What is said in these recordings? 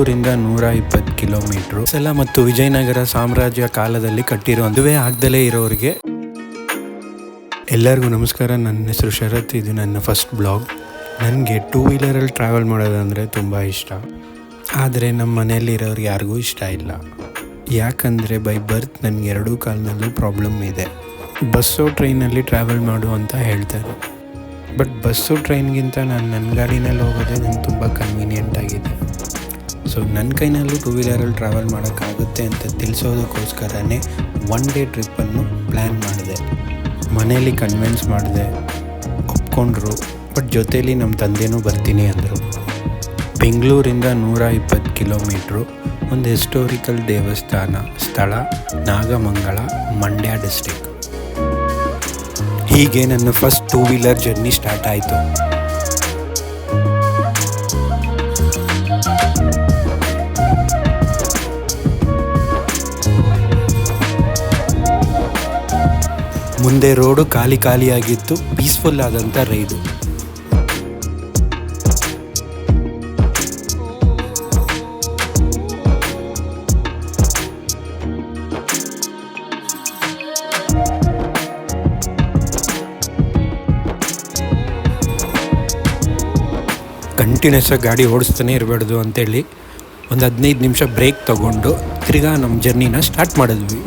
ಬೆಂಗಳೂರಿಂದ 120 ಕಿಲೋಮೀಟ್ರು ಸಲ ಮತ್ತು ವಿಜಯನಗರ ಸಾಮ್ರಾಜ್ಯ ಕಾಲದಲ್ಲಿ ಕಟ್ಟಿರೋ ಮದುವೆ ಆಗದಲೇ ಇರೋರಿಗೆ ಎಲ್ಲರಿಗೂ ನಮಸ್ಕಾರ. ನನ್ನ ಹೆಸರು ಶರತ್. ಇದು ನನ್ನ ಫಸ್ಟ್ ಬ್ಲಾಗ್. ನನಗೆ 2 ವೀಲರಲ್ಲಿ ಟ್ರಾವೆಲ್ ಮಾಡೋದಂದರೆ ತುಂಬ ಇಷ್ಟ. ಆದರೆ ನಮ್ಮ ಮನೆಯಲ್ಲಿರೋರು ಯಾರಿಗೂ ಇಷ್ಟ ಇಲ್ಲ. ಯಾಕಂದರೆ ಬೈ ಬರ್ತ್ ನನಗೆ 2 ಕಾಲಿನಲ್ಲೂ ಪ್ರಾಬ್ಲಮ್ ಇದೆ. ಬಸ್ಸು ಟ್ರೈನಲ್ಲಿ ಟ್ರಾವೆಲ್ ಮಾಡು ಅಂತ ಹೇಳ್ತಾರೆ. ಬಟ್ ಬಸ್ಸು ಟ್ರೈನ್ಗಿಂತ ನಾನು ನನ್ನ ಗಾಡಿನಲ್ಲಿ ಹೋಗೋದೇ ನನಗೆ ತುಂಬ ಕನ್ವೀನಿಯೆಂಟ್ ಆಗಿದೆ. ಸೊ ನನ್ನ ಕೈನಲ್ಲೂ 2 ವೀಲರಲ್ಲಿ ಟ್ರಾವೆಲ್ ಮಾಡೋಕ್ಕಾಗುತ್ತೆ ಅಂತ ತಿಳಿಸೋದಕ್ಕೋಸ್ಕರನೇ 1 ಡೇ ಟ್ರಿಪ್ಪನ್ನು ಪ್ಲ್ಯಾನ್ ಮಾಡಿದೆ. ಮನೇಲಿ ಕನ್ವಿನ್ಸ್ ಮಾಡಿದೆ, ಒಪ್ಕೊಂಡ್ರು. ಬಟ್ ಜೊತೇಲಿ ನಮ್ಮ ತಂದೆನೂ ಬರ್ತೀನಿ ಅಂದರು. ಬೆಂಗಳೂರಿಂದ 120 ಕಿಲೋಮೀಟ್ರು ಒಂದು ಹಿಸ್ಟೋರಿಕಲ್ ದೇವಸ್ಥಾನ ಸ್ಥಳ ನಾಗಮಂಗಲ, ಮಂಡ್ಯ ಡಿಸ್ಟ್ರಿಕ್ಟ್. ಹೀಗೆ ನನ್ನ ಫಸ್ಟ್ 2 ವೀಲರ್ ಜರ್ನಿ ಸ್ಟಾರ್ಟ್ ಆಯಿತು. ಮುಂದೆ ರೋಡು ಖಾಲಿಯಾಗಿತ್ತು. ಪೀಸ್ಫುಲ್ ಆದಂಥ ರೈಡು. ಕಂಟಿನ್ಯೂಸ್ ಆಗಿ ಗಾಡಿ ಓಡಿಸ್ತಾನೆ ಇರಬಾರ್ದು ಅಂತೇಳಿ ಒಂದು 15 ನಿಮಿಷ ಬ್ರೇಕ್ ತೊಗೊಂಡು ತಿರ್ಗಾ ನಮ್ಮ ಜರ್ನಿನ ಸ್ಟಾರ್ಟ್ ಮಾಡಿದ್ವಿ.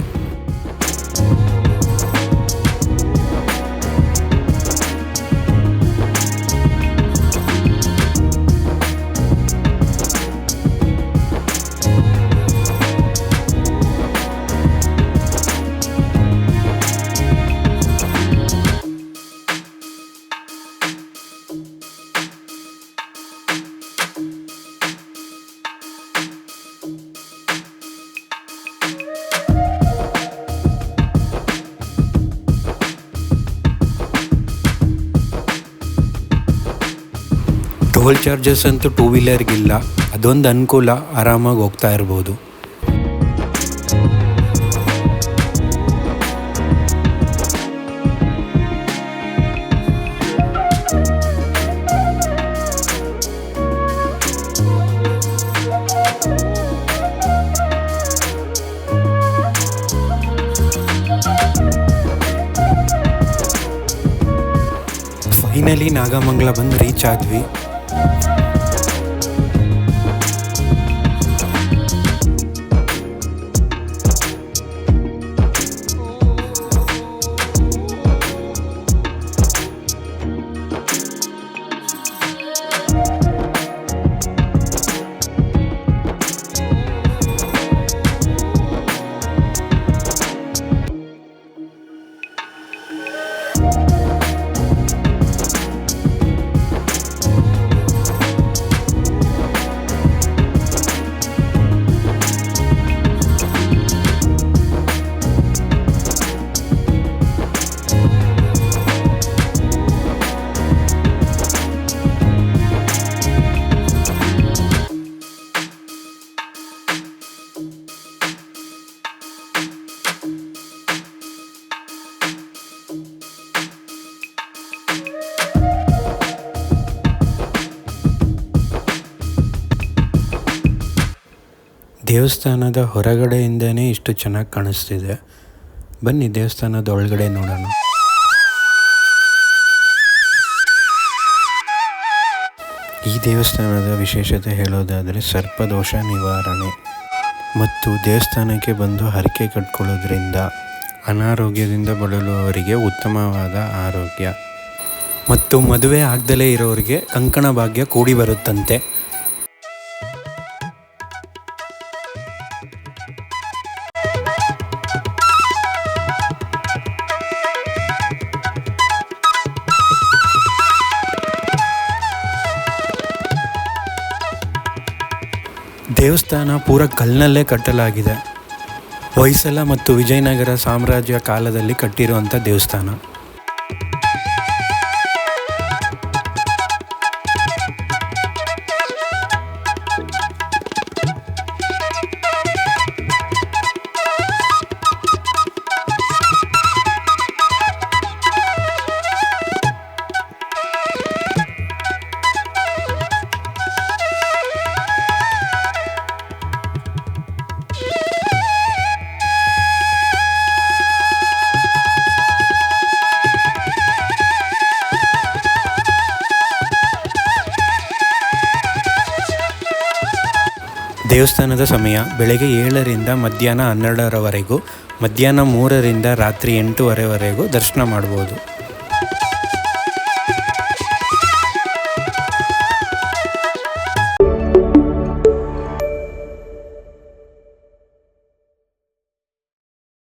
ಟೋಲ್ ಚಾರ್ಜಸ್ ಅಂತೂ 2 ವೀಲರ್ಗಿಲ್ಲ. ಅದೊಂದು ಅನುಕೂಲ, ಆರಾಮಾಗಿ ಹೋಗ್ತಾ ಇರ್ಬೋದು. ಫೈನಲಿ ನಾಗಮಂಗಲ ಬಂದು ರೀಚ್ ಆದ್ವಿ. ದೇವಸ್ಥಾನದ ಹೊರಗಡೆಯಿಂದನೇ ಇಷ್ಟು ಚೆನ್ನಾಗಿ ಕಾಣಿಸ್ತಿದೆ. ಬನ್ನಿ ದೇವಸ್ಥಾನದ ಒಳಗಡೆ ನೋಡೋಣ. ಈ ದೇವಸ್ಥಾನದ ವಿಶೇಷತೆ ಹೇಳೋದಾದರೆ ಸರ್ಪದೋಷ ನಿವಾರಣೆ ಮತ್ತು ದೇವಸ್ಥಾನಕ್ಕೆ ಬಂದು ಹರಕೆ ಕಟ್ಕೊಳ್ಳೋದ್ರಿಂದ ಅನಾರೋಗ್ಯದಿಂದ ಬಳಲುವವರಿಗೆ ಉತ್ತಮವಾದ ಆರೋಗ್ಯ ಮತ್ತು ಮದುವೆ ಆಗದಲೇ ಇರೋರಿಗೆ ಕಂಕಣ ಭಾಗ್ಯ ಕೂಡಿ ಬರುತ್ತಂತೆ. ದೇವಸ್ಥಾನ ಪೂರ ಕಲ್ಲಿನಲ್ಲೇ ಕಟ್ಟಲಾಗಿದೆ. ಹೊಯ್ಸಳ ಮತ್ತು ವಿಜಯನಗರ ಸಾಮ್ರಾಜ್ಯ ಕಾಲದಲ್ಲಿ ಕಟ್ಟಿರುವಂಥ ದೇವಸ್ಥಾನ. ದೇವಸ್ಥಾನದ ಸಮಯ ಬೆಳಗ್ಗೆ 7ರಿಂದ ಮಧ್ಯಾಹ್ನ 12ರವರೆಗೂ, ಮಧ್ಯಾಹ್ನ 3ರಿಂದ ರಾತ್ರಿ 8ವರೆವರೆಗೂ ದರ್ಶನ ಮಾಡ್ಬೋದು.